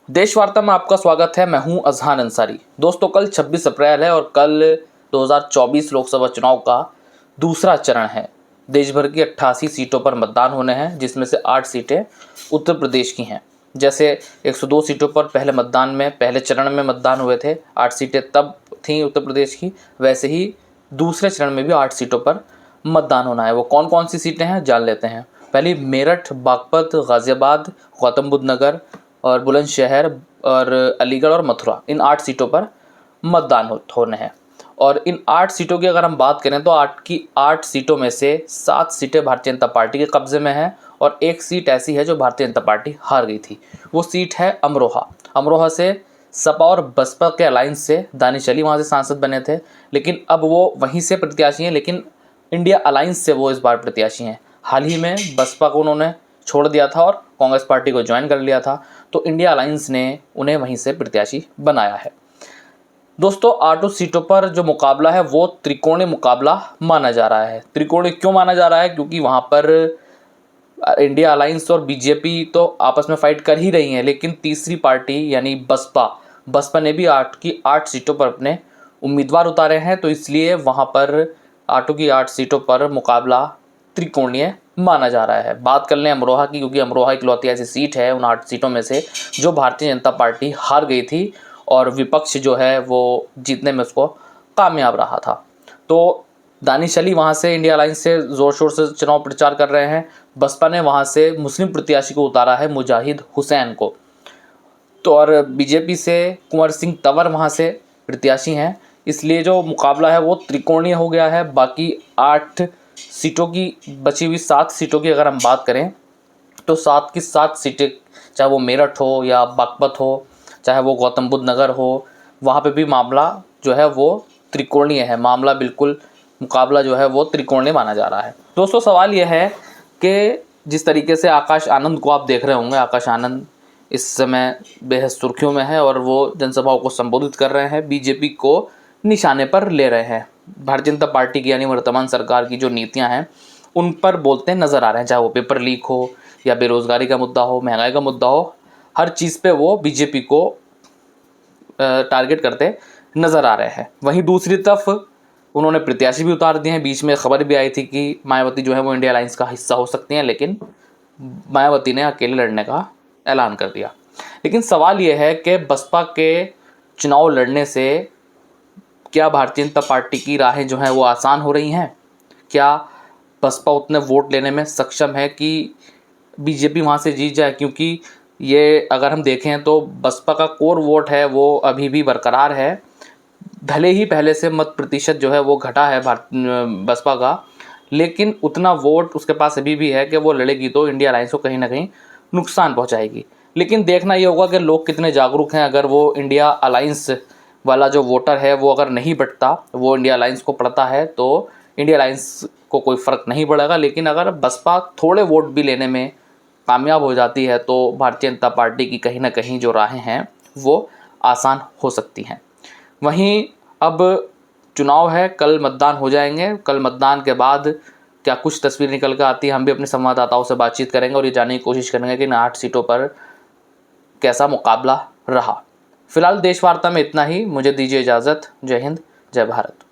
देश वार्ता में आपका स्वागत है। मैं हूं अजहान अंसारी। दोस्तों, कल 26 अप्रैल है और कल 2024 लोकसभा चुनाव का दूसरा चरण है। देश भर की 88 सीटों पर मतदान होने हैं, जिसमें से 8 सीटें उत्तर प्रदेश की हैं। जैसे 102 सीटों पर पहले चरण में मतदान हुए थे, 8 सीटें तब थीं उत्तर प्रदेश की, वैसे ही दूसरे चरण में भी 8 सीटों पर मतदान होना है। वो कौन कौन सी सीटें हैं, जान लेते हैं। पहली मेरठ, बागपत, गाजियाबाद, गौतम बुद्ध नगर और बुलंदशहर और अलीगढ़ और मथुरा, इन 8 सीटों पर मतदान होने हैं। और इन 8 सीटों की अगर हम बात करें तो 8 की 8 सीटों में से 7 सीटें भारतीय जनता पार्टी के कब्जे में हैं और 1 सीट ऐसी है जो भारतीय जनता पार्टी हार गई थी। वो सीट है अमरोहा। अमरोहा से सपा और बसपा के अलायंस से दानिश अली वहाँ से सांसद बने थे, लेकिन अब वो वहीं से प्रत्याशी हैं, लेकिन इंडिया अलायंस से वो इस बार प्रत्याशी हैं। हाल ही में बसपा को उन्होंने छोड़ दिया था और कांग्रेस पार्टी को ज्वाइन कर लिया था, तो इंडिया अलायंस ने उन्हें वहीं से प्रत्याशी बनाया है। दोस्तों, 8 सीटों पर जो मुकाबला है वो त्रिकोणीय मुकाबला माना जा रहा है। त्रिकोणीय क्यों माना जा रहा है? क्योंकि वहाँ पर इंडिया अलायंस और बीजेपी तो आपस में फाइट कर ही रही हैं, लेकिन तीसरी पार्टी यानी बसपा ने भी 8 की 8 सीटों पर अपने उम्मीदवार उतारे हैं, तो इसलिए वहाँ पर 8 की 8 सीटों पर मुकाबला त्रिकोणीय माना जा रहा है। बात कर लें अमरोहा की, क्योंकि अमरोहा इकलौती ऐसी सीट है उन 8 सीटों में से जो भारतीय जनता पार्टी हार गई थी और विपक्ष जो है वो जीतने में उसको कामयाब रहा था। तो दानिश अली वहाँ से इंडिया अलायंस से ज़ोर शोर से चुनाव प्रचार कर रहे हैं। बसपा ने वहाँ से मुस्लिम प्रत्याशी को उतारा है, मुजाहिद हुसैन को। तो और बीजेपी से कुंवर सिंह तंवर वहाँ से प्रत्याशी हैं, इसलिए जो मुकाबला है वो त्रिकोणीय हो गया है। बाकी 8 सीटों की बची हुई 7 सीटों की अगर हम बात करें तो 7 की 7 सीटें, चाहे वो मेरठ हो या बागपत हो, चाहे वो गौतम बुद्ध नगर हो, वहाँ पे भी मामला जो है वो त्रिकोणीय है। मुकाबला जो है वो त्रिकोणीय माना जा रहा है। दोस्तों, सवाल यह है कि जिस तरीके से आकाश आनंद को आप देख रहे होंगे, आकाश आनंद इस समय बेहद सुर्खियों में है और वो जनसभाओं को संबोधित कर रहे हैं, बीजेपी को निशाने पर ले रहे हैं। भारतीय जनता पार्टी की यानी वर्तमान सरकार की जो नीतियां हैं उन पर बोलते नज़र आ रहे हैं, चाहे वो पेपर लीक हो या बेरोज़गारी का मुद्दा हो, महंगाई का मुद्दा हो, हर चीज़ पे वो बीजेपी को टारगेट करते नज़र आ रहे हैं। वहीं दूसरी तरफ उन्होंने प्रत्याशी भी उतार दिए हैं। बीच में खबर भी आई थी कि मायावती जो है वो इंडिया अलायंस का हिस्सा हो सकती हैं, लेकिन मायावती ने अकेले लड़ने का ऐलान कर दिया। लेकिन सवाल यह है कि बसपा के चुनाव लड़ने से क्या भारतीय जनता पार्टी की राहें जो हैं वो आसान हो रही हैं? क्या बसपा उतने वोट लेने में सक्षम है कि बीजेपी वहाँ से जीत जाए? क्योंकि ये अगर हम देखें तो बसपा का कोर वोट है वो अभी भी बरकरार है। भले ही पहले से मत प्रतिशत जो है वो घटा है बसपा का, लेकिन उतना वोट उसके पास अभी भी है कि वो लड़ेगी तो इंडिया अलायंस को कहीं ना कहीं नुकसान पहुंचाएगी। लेकिन देखना ये होगा कि लोग कितने जागरूक हैं। अगर वो इंडिया अलायंस वाला जो वोटर है वो अगर नहीं बटता, वो इंडिया अलायंस को पड़ता है, तो इंडिया अलायंस को कोई फ़र्क नहीं पड़ेगा। लेकिन अगर बसपा थोड़े वोट भी लेने में कामयाब हो जाती है तो भारतीय जनता पार्टी की कहीं ना कहीं जो राहें हैं वो आसान हो सकती हैं। वहीं अब चुनाव है, कल मतदान हो जाएंगे। कल मतदान के बाद क्या कुछ तस्वीर निकल कर आती है, हम भी अपने संवाददाताओं से बातचीत करेंगे और ये जानने की कोशिश करेंगे कि इन 8 सीटों पर कैसा मुकाबला रहा। फिलहाल देश वार्ता में इतना ही। मुझे दीजिए इजाज़त। जय हिंद, जय भारत।